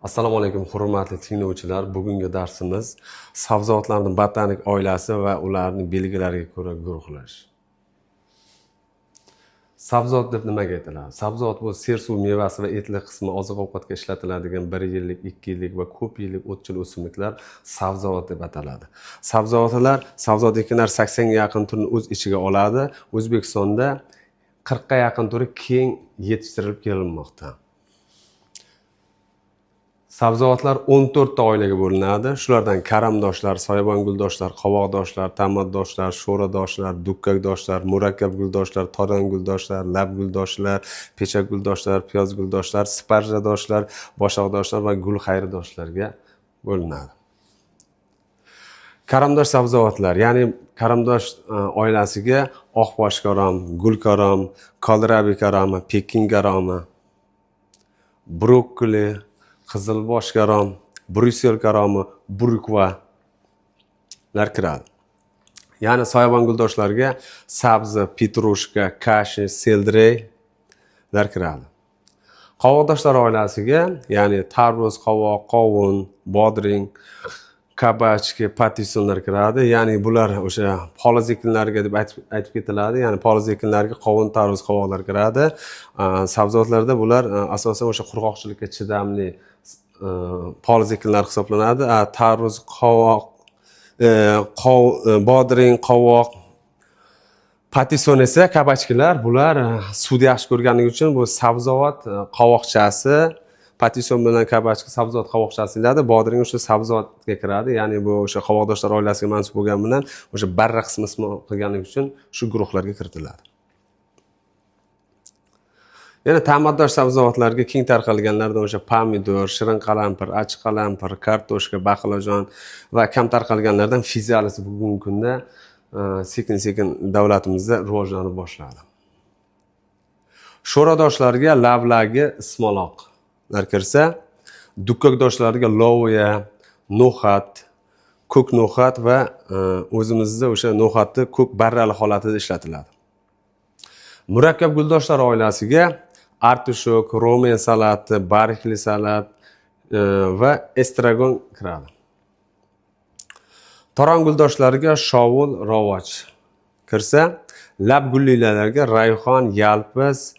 Assalomu alaykum hurmatli tinglovchilar. Bugungi darsimiz sabzavotlarning botanik oilasi va ularning belgilariga ko'ra guruhlash. Sabzavot deb nimaga aytiladi? Sabzavot bu sersuv mevasi va etli qismi oziq-ovqatga ishlatiladigan 1 yillik, 2 yillik va ko'p yillik o'tchil o'simliklar sabzavot deb ataladi. Sabzavot ekinlar 80 ga yaqin turni o'z ichiga oladi. O'zbekistonda 40 ga yaqin turi keng yetishtirilib kelinmoqda. Sabzavotlar 14 ta oilaga bo'linadi. Shulardan karamdoshlar, soyabon guldoshlar, qovoqdoshlar, tomatdoshlar, sho'radoshlar, dukkakdoshlar, murakkab guldoshlar, todon guldoshlar, lab guldoshlar, pechak guldoshlar, piyoz guldoshlar, sparjadoshlar, boshoqdoshlar va gul xayridoshlarga bo'linadi. Karamdosh sabzavotlar, ya'ni karamdosh oilasiga oqbosh karom, gul karom, ko'lrabi karomi, pekin karomi, brokkoli, qizilbosh karom, Bryussel karomi, burukvalar kiradi. Ya'ni soyabon guldoshlarga sabzi, petrushka, kashi, seldreylar kiradi. Qovoqdoshlar oilasiga, ya'ni tarvuz, qovoq, qovun, bodring, kabachki, patisonlar kiradi. Ya'ni bular o'sha poliz ekinlariga deb aytib ketiladi. Ya'ni poliz ekinlariga qovun, tarvuz, qovoqlar kiradi. Sabzavotlarda bular asosan o'sha qurg'oqchilikka chidamli poliz ekinlar hisoblanadi. Tarvuz, qovoq, bodring, qovoq, patison esa kabachkilar. Bular suvni yaxshi ko'rganligi uchun bu sabzavot qovoqchasi, patison bilan kabachki sabzavot qovoqchasi deyiladi. Bodring o'sha sabzavotga kiradi. Ya'ni bu o'sha qovoqdoshlar oilasiga mansub bo'lgani bilan o'sha barra qismi qilganligi uchun shu guruhlarga kiritiladi. Yana tomatdosh sabzavotlarga keng tarqalganlardan o'sha pomidor, shirin qalampir, achchiq qalampir, kartoshka, baqlajon va kam tarqalganlardan fizialis bugungi kunda sekin-sekin davlatimizda rivojlanib boshladi. Sho'radoshlarga lavlagi, ismaloqlar kirsa, dukkakdoshlarga loviya, no'xat, ko'k no'xat va o'zimizda o'sha no'xatni ko'k barrali holatida ishlatiladi. Murakkab guldoshlar oilasiga artishok, romen salati, bargli salat va estragon kiradi. Toron guldoshlariga shovul, rovoch kirsa, lab gullilarga rayhon, yalpiz,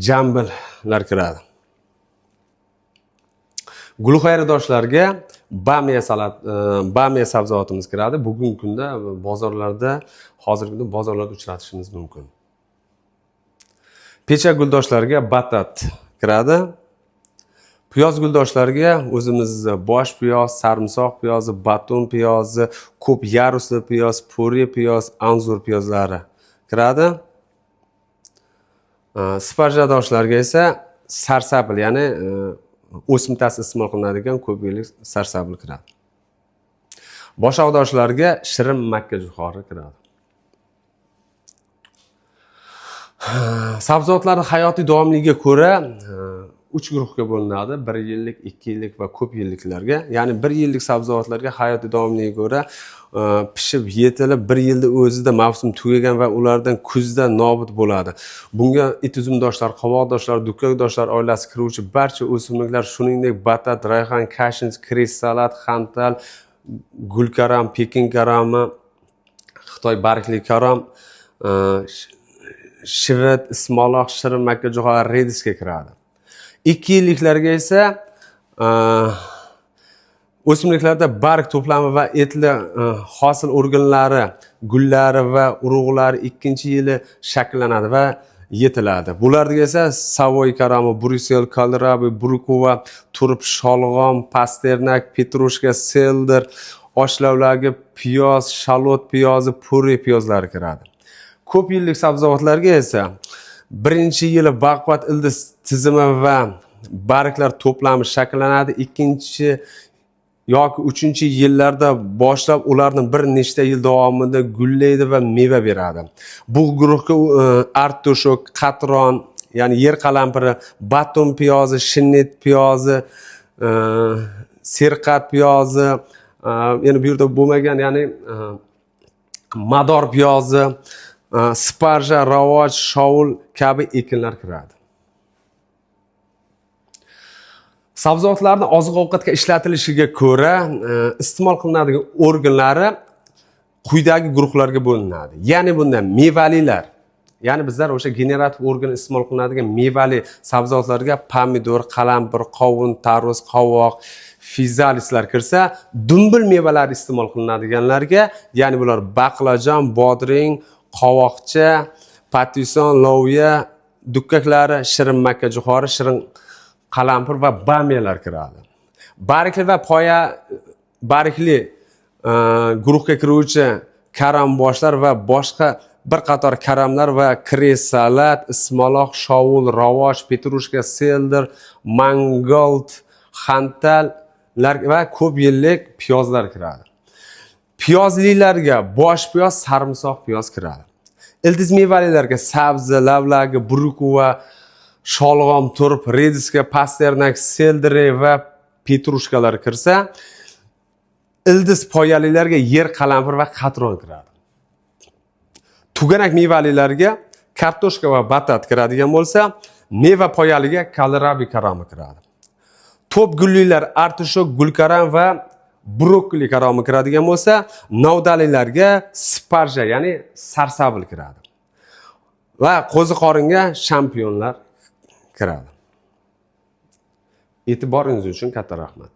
jambillar kiradi. Gul xayridoshlarga bamiya sabzavotimiz kiradi. Bugungi kunda bozorlarda, hozirgi kunda bozorlarda uchratishimiz mumkin. Pechak guldoshlarga batat kiradi. Piyoz guldoshlarga o'zimizda bosh piyoz, sarimsoq piyozi, baton piyozi, ko'p yarusli piyoz, puri piyoz, anzur piyozlari kiradi. Sparjadoshlarga esa sarsabil, ya'ni o'simtasi iste'mol qilinadigan ko'p yillik sarsabil kiradi. Boshoqdoshlarga shirin makka jo'xori kiradi. Sabzavotlarning hayotiy davomligiga ko'ra 3 guruhga bo'linadi. 1 yillik, 2 yillik va ko'p yilliklarga. Ya'ni 1 yillik sabzavotlarga hayotiy davomligiga ko'ra pishib, yetilib 1 yilda o'zida mavsum tugagan va ulardan kuzda nobud bo'ladi. Bunga it uzumdoshlar, qovoqdoshlar, dukkakdoshlar oilasi kiruvchi barcha o'simliklar, shuningdek batat, rayhon, kashin, kres, salat, xantal, gulkaram, pekin karomi, Xitoy bargli karom, shivit, ismaloq, shirin makka jo'xori, redisga kiradi. 2 yilliklarga esa o'simliklarda barg to'plami va etli hosil organlari, gullari va urug'lari 2-yili shakllanadi va yetiladi. Bularga esa savoy karomi, Bryussel, ko'lrabi, burukva, turp, sholg'om, pasternak, petrushka, selder, oshlavlagi, piyoz, shalot piyozi, puri piyozlari kiradi. Ko'p yillik sabzavotlarga esa 1-yili baquvvat ildiz tizimi va barglar to'plami shakllanadi. 2 yoki 3-yillarda boshlab ularni bir nechta yil davomida gullaydi va meva beradi. Bu guruhga artishok, qatron, ya'ni yer qalampiri, baton piyozi, shinnet piyozi, serqat piyozi, yana bu yerda bo'lmagan, ya'ni mador piyozi, sparja, ravoch, shovul kabi ekinlar kiradi. Sabzavotlarni oziq-ovqatga ishlatilishiga ko'ra iste'mol qilinadigan organlari quyidagi guruhlarga bo'linadi. Ya'ni bunda mevalilar, ya'ni bizlar o'sha generativ organ iste'mol qilinadigan mevali sabzavotlarga pomidor, qalampir, qovun, tarvuz, qovoq, fizalislar kirsa, dumbil mevalar iste'mol qilinadiganlarga, ya'ni bular baqlajon, bodring, qovoqcha, patison, loviya, dukkaklari, shirin makkajo'xori, shirin qalampir va bamiyalar kiradi. Bargli va poya bargli guruhga kiruvchi karamboshlar va boshqa bir qator karamlar va kresalat, ismaloq, shovul, ravosh, petrushka, selder, mangold, xantallar va ko'p yillik piyozlar kiradi. Piyozlilarga bosh piyoz, sarimsoq piyoz kiradi. Ildiz mevalilarga sabzi, lavlagi, brukuva, sholg'om, turp, rediska, pasternak, seldri va petrushkalar kirsa, ildiz poyalilarga yer qalampir va qatron kiradi. Tuganak mevalilarga kartoshka va batat kiradigan bo'lsa, meva poyaliga ko'lrabi karomi kiradi. To'p gullilar artishok, gulkaram va brokkoli karomi kiradigan bo'lsa, novdalilarga sparja, ya'ni sarsabil kiradi. Va qo'ziqoringa shampionlar kiradi. E'tiboringiz uchun katta rahmat.